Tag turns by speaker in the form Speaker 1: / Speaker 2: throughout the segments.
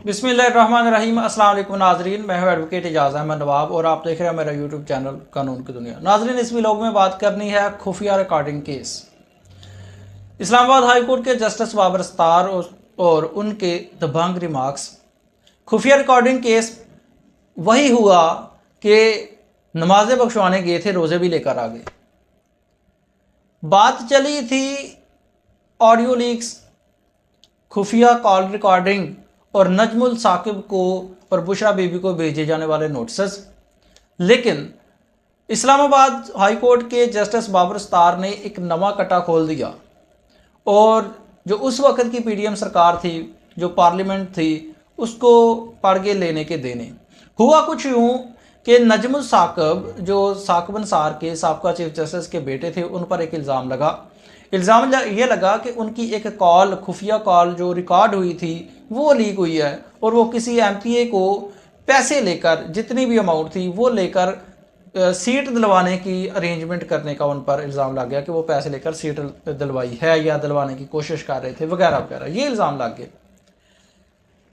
Speaker 1: बिस्मिल्लाहिर्रहमानिर्रहीम। अस्सलाम वालेकुम नाजरीन, मैं हूं एडवोकेट एजाज अहमद नवाब और आप देख रहे हैं मेरा यूट्यूब चैनल कानून की दुनिया। नाजरीन, इस व्लॉग में बात करनी है खुफिया recording case. Islamabad high court के जस्टिस बाबर सत्तार और उनके दबंग रिमार्क्स। खुफिया रिकॉर्डिंग केस वही हुआ कि नमाजें बख्शवाने गए थे, रोज़े भी लेकर आ गए। बात चली थी ऑडियो लीक्स, खुफिया कॉल रिकॉर्डिंग और नजमुल साकिब को और बुशरा बीबी को भेजे जाने वाले नोटिस। लेकिन इस्लामाबाद हाई कोर्ट के जस्टिस बाबर सत्तार ने एक नवा कट्टा खोल दिया और जो उस वक़्त की पीडीएम सरकार थी, जो पार्लियामेंट थी, उसको पढ़ के लेने के देने। हुआ कुछ यूँ कि नजमुल साकिब, जो साकिब अंसार के साबका चीफ जस्टिस के बेटे थे, उन पर एक इल्ज़ाम लगा। इल्ज़ाम ये लगा कि उनकी एक कॉल, खुफिया कॉल जो रिकॉर्ड हुई थी, वो लीक हुई है और वो किसी एमपीए को पैसे लेकर, जितनी भी अमाउंट थी वो लेकर सीट दिलवाने की अरेंजमेंट करने का उन पर इल्ज़ाम लग गया कि वो पैसे लेकर सीट दिलवाई है या दिलवाने की कोशिश कर रहे थे वगैरह वगैरह, ये इल्ज़ाम लग गए।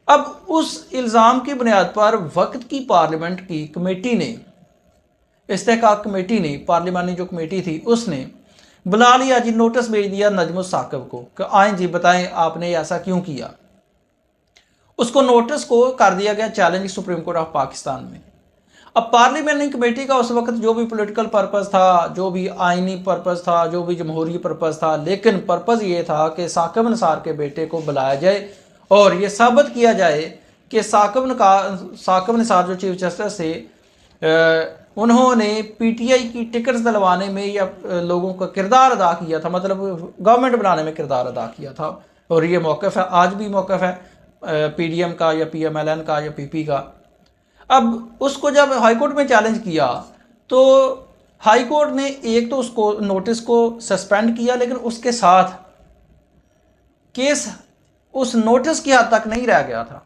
Speaker 1: अब उस इल्ज़ाम की बुनियाद पर वक्त की पार्लियामेंट की कमेटी ने, इस्तेहकाक कमेटी ने, पार्लिमानी जो कमेटी थी उसने बुला लिया जी, नोटिस भेज दिया नजमुल साकिब को कि आए जी बताएं आपने ऐसा क्यों किया। उसको नोटिस को कर दिया गया challenge supreme court of Pakistan में। अब पार्लियामेंट्री कमेटी का उस वक्त जो भी पॉलिटिकल पर्पस था, जो भी आइनी पर्पस था, जो भी जमहूरी पर्पस था, लेकिन पर्पस ये था कि साकिब अंसार के बेटे को बुलाया जाए और ये साबित किया जाए कि साकिब अंसार जो चीफ जस्टिस थे, उन्होंने पीटीआई की टिकट्स दिलवाने में या लोगों का किरदार अदा किया था, मतलब गवर्नमेंट बनाने में किरदार अदा किया था। और ये मौक़िफ़ है, आज भी मौक़िफ़ है पीडीएम का या पीएमएलएन का या पीपी का। अब उसको जब हाई कोर्ट में चैलेंज किया तो हाई कोर्ट ने एक तो उसको नोटिस को सस्पेंड किया, लेकिन उसके साथ केस उस नोटिस की हद तक नहीं रह गया था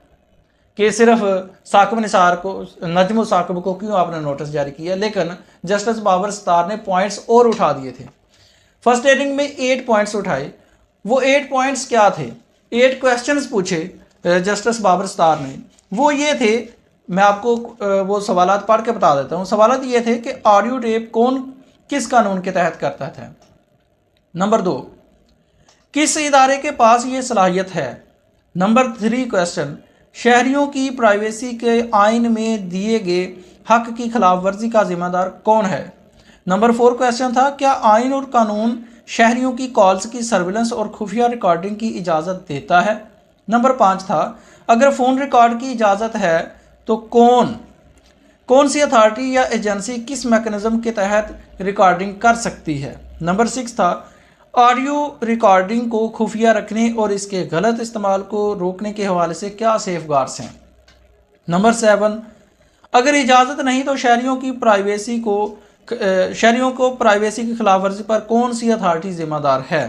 Speaker 1: कि सिर्फ साकिब निसार को, नजमुल साकिब को क्यों आपने नोटिस जारी किया, लेकिन जस्टिस बाबर सत्तार ने पॉइंट्स और उठा दिए थे। फर्स्ट हेयरिंग में 8 पॉइंट्स उठाए। वो 8 पॉइंट्स क्या थे? 8 क्वेश्चंस पूछे जस्टिस बाबर सत्तार ने। वो ये थे, मैं आपको वो सवालात पढ़ के बता देता हूँ। सवालात ये थे कि ऑडियो टेप कौन किस कानून के तहत करता था। नंबर 2, किस इदारे के पास ये सलाहियत है। नंबर 3 क्वेश्चन, शहरियों की प्राइवेसी के आइन में दिए गए हक की खिलाफ वर्जी का जिम्मेदार कौन है। नंबर 4 क्वेश्चन था, क्या आइन और कानून शहरियों की कॉल्स की सर्विलेंस और खुफिया रिकॉर्डिंग की इजाज़त देता है। नंबर 5 था, अगर फ़ोन रिकॉर्ड की इजाज़त है तो कौन सी अथॉरिटी या एजेंसी किस मैकेनिज्म के तहत रिकॉर्डिंग कर सकती है। नंबर 6 था, ऑडियो रिकॉर्डिंग को खुफिया रखने और इसके गलत इस्तेमाल को रोकने के हवाले से क्या सेफगार्ड्स हैं। नंबर 7, अगर इजाज़त नहीं तो शहरियों को प्राइवेसी की खिलाफ वर्जी पर कौन सी अथॉरिटी जिम्मेदार है।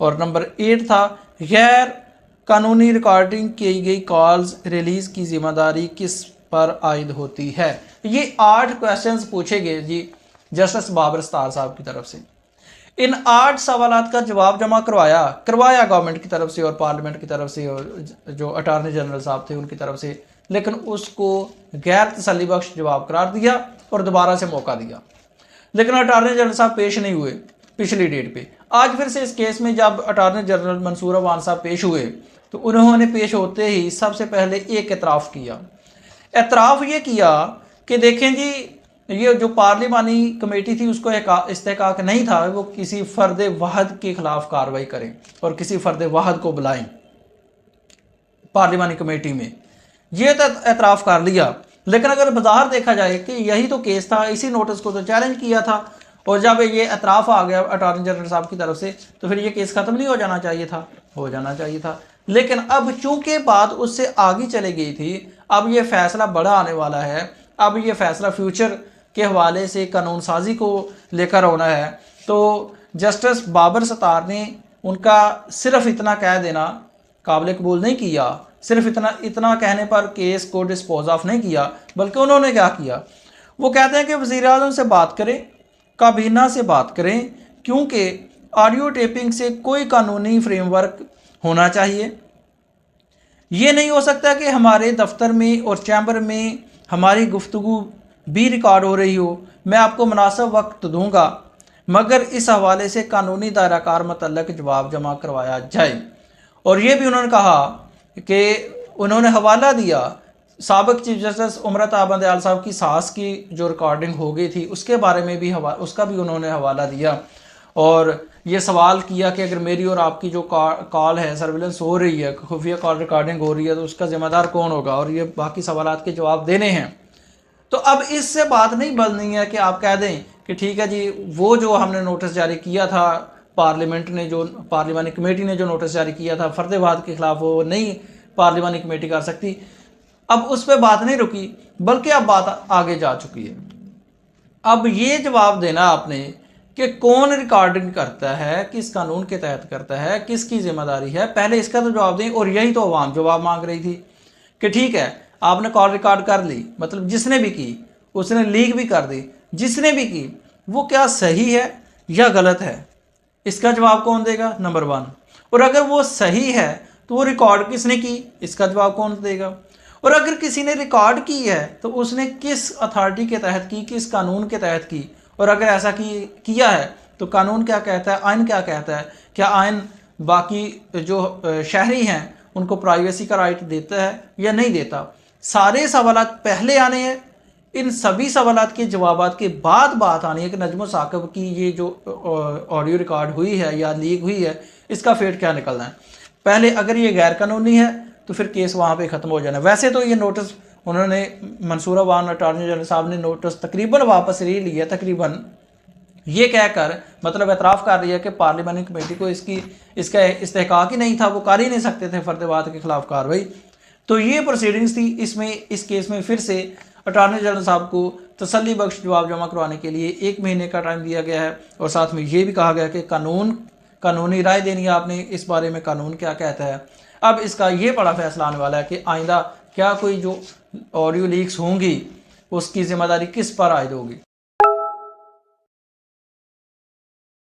Speaker 1: और नंबर 8 था, गैर कानूनी रिकॉर्डिंग की गई कॉल्स रिलीज़ की जिम्मेदारी किस पर आयद होती है। ये 8 क्वेश्चंस पूछे गए जी जस्टिस बाबर सत्तार साहब की तरफ से। इन 8 सवालात का जवाब जमा करवाया गवर्नमेंट की तरफ से और पार्लियामेंट की तरफ से और जो अटॉर्नी जनरल साहब थे उनकी तरफ से, लेकिन उसको गैर तसल्ली बख्श जवाब करार दिया और दोबारा से मौका दिया। लेकिन अटॉर्नी जनरल साहब पेश नहीं हुए पिछली डेट पे। आज फिर से इस केस में जब अटॉर्नी जनरल मंसूर अवान साहब पेश हुए तो उन्होंने पेश होते ही सबसे पहले एक एतराफ़ किया। एतराफ़ ये किया कि देखें जी, ये जो पार्लिमानी कमेटी थी उसको इस्तेहकाक नहीं था वो किसी फ़र्द वाहद के ख़िलाफ़ कार्रवाई करें और किसी फ़र्द वाहद को बुलाएं पार्लिमानी कमेटी में। ये तो एतराफ़ कर लिया, लेकिन अगर बाजार देखा जाए कि यही तो केस था, इसी नोटिस को तो चैलेंज किया था और जब ये एतराफ़ आ गया अटॉर्नी जनरल साहब की तरफ से तो फिर ये केस ख़त्म नहीं हो जाना चाहिए था, हो जाना चाहिए था। लेकिन अब चूंकि बात उससे आगे चली गई थी, अब ये फैसला बड़ा आने वाला है, अब ये फैसला फ्यूचर के हवाले से कानून साजी को लेकर होना है, तो जस्टिस बाबर सत्तार ने उनका सिर्फ इतना कह देना काबिल कबूल नहीं किया। सिर्फ इतना कहने पर केस को डिस्पोज ऑफ नहीं किया, बल्कि उन्होंने क्या किया, वो कहते हैं कि वज़ीर आज़म से बात करें, काबीना से बात करें, क्योंकि ऑडियो टेपिंग से कोई कानूनी फ्रेमवर्क होना चाहिए। ये नहीं हो सकता कि हमारे दफ्तर में और चैम्बर में हमारी गुफ्तगू भी रिकॉर्ड हो रही हो। मैं आपको मुनासिब वक्त दूंगा, मगर इस हवाले से कानूनी दायरा कार मतल्लक जवाब जमा करवाया जाए। और ये भी उन्होंने कहा कि उन्होंने हवाला दिया साबिक चीफ जस्टिस उमरत आबंदयाल साहब की सास की जो रिकॉर्डिंग हो गई थी उसके बारे में भी उसका भी उन्होंने हवाला दिया, और ये सवाल किया कि अगर मेरी और आपकी जो कॉल है, सर्विलेंस हो रही है, खुफिया कॉल रिकॉर्डिंग हो रही है, तो उसका ज़िम्मेदार कौन होगा, और ये बाकी सवालात के जवाब देने हैं। तो अब इससे बात नहीं बननी है कि आप कह दें कि ठीक है जी, वो जो हमने नोटिस जारी किया था, पार्लिमानी कमेटी ने जो नोटिस जारी किया था फर्दवाद के खिलाफ, वो नहीं पार्लिमानी कमेटी कर सकती। अब उस पर बात नहीं रुकी, बल्कि अब बात आगे जा चुकी है। अब ये जवाब देना आपने कि कौन रिकॉर्डिंग करता है, किस कानून के तहत करता है, किसकी जिम्मेदारी है, पहले इसका तो जवाब दें। और यही तो अवाम जवाब मांग रही थी कि ठीक है, आपने कॉल रिकॉर्ड कर ली, मतलब जिसने भी की उसने लीक भी कर दी, जिसने भी की वो क्या सही है या गलत है, इसका जवाब कौन देगा, नंबर 1। और अगर वो सही है तो वो रिकॉर्ड किसने की, इसका जवाब कौन देगा। और अगर किसी ने रिकॉर्ड की है तो उसने किस अथॉरिटी के तहत की, किस कानून के तहत की, और अगर ऐसा किया है तो कानून क्या कहता है, आइन क्या कहता है, क्या आइन बाकी जो शहरी हैं उनको प्राइवेसी का राइट देता है या नहीं देता। सारे सवालात पहले आने हैं, इन सभी सवालात के जवाबात के बाद बात आनी है कि नजमो साकिब की ये जो ऑडियो रिकॉर्ड हुई है या लीक हुई है, इसका फेट क्या निकलना है। पहले अगर ये गैर कानूनी है तो फिर केस वहाँ पे ख़त्म हो जाना। वैसे तो ये नोटिस उन्होंने मंसूरा वान अटॉर्नी जनरल साहब ने नोटिस तकरीबन वापस ले लिया, तकरीबन ये कहकर, मतलब एतराफ़ कर रही है कि पार्लिमानी कमेटी को इसका इस्तेहकाक ही नहीं था, वो कर ही नहीं सकते थे फर्दवाद के खिलाफ कार्रवाई। तो ये प्रोसीडिंग्स थी। इस केस में फिर से अटॉर्नी जनरल साहब को तसल्ली बख्श जवाब जमा करवाने के लिए 1 महीने का टाइम दिया गया है, और साथ में ये भी कहा गया कि कानूनी राय देनी है आपने इस बारे में, कानून क्या कहता है। अब इसका ये बड़ा फैसला आने वाला है कि आइंदा क्या कोई जो ऑडियो लीक्स होंगी उसकी ज़िम्मेदारी किस पर आयद होगी।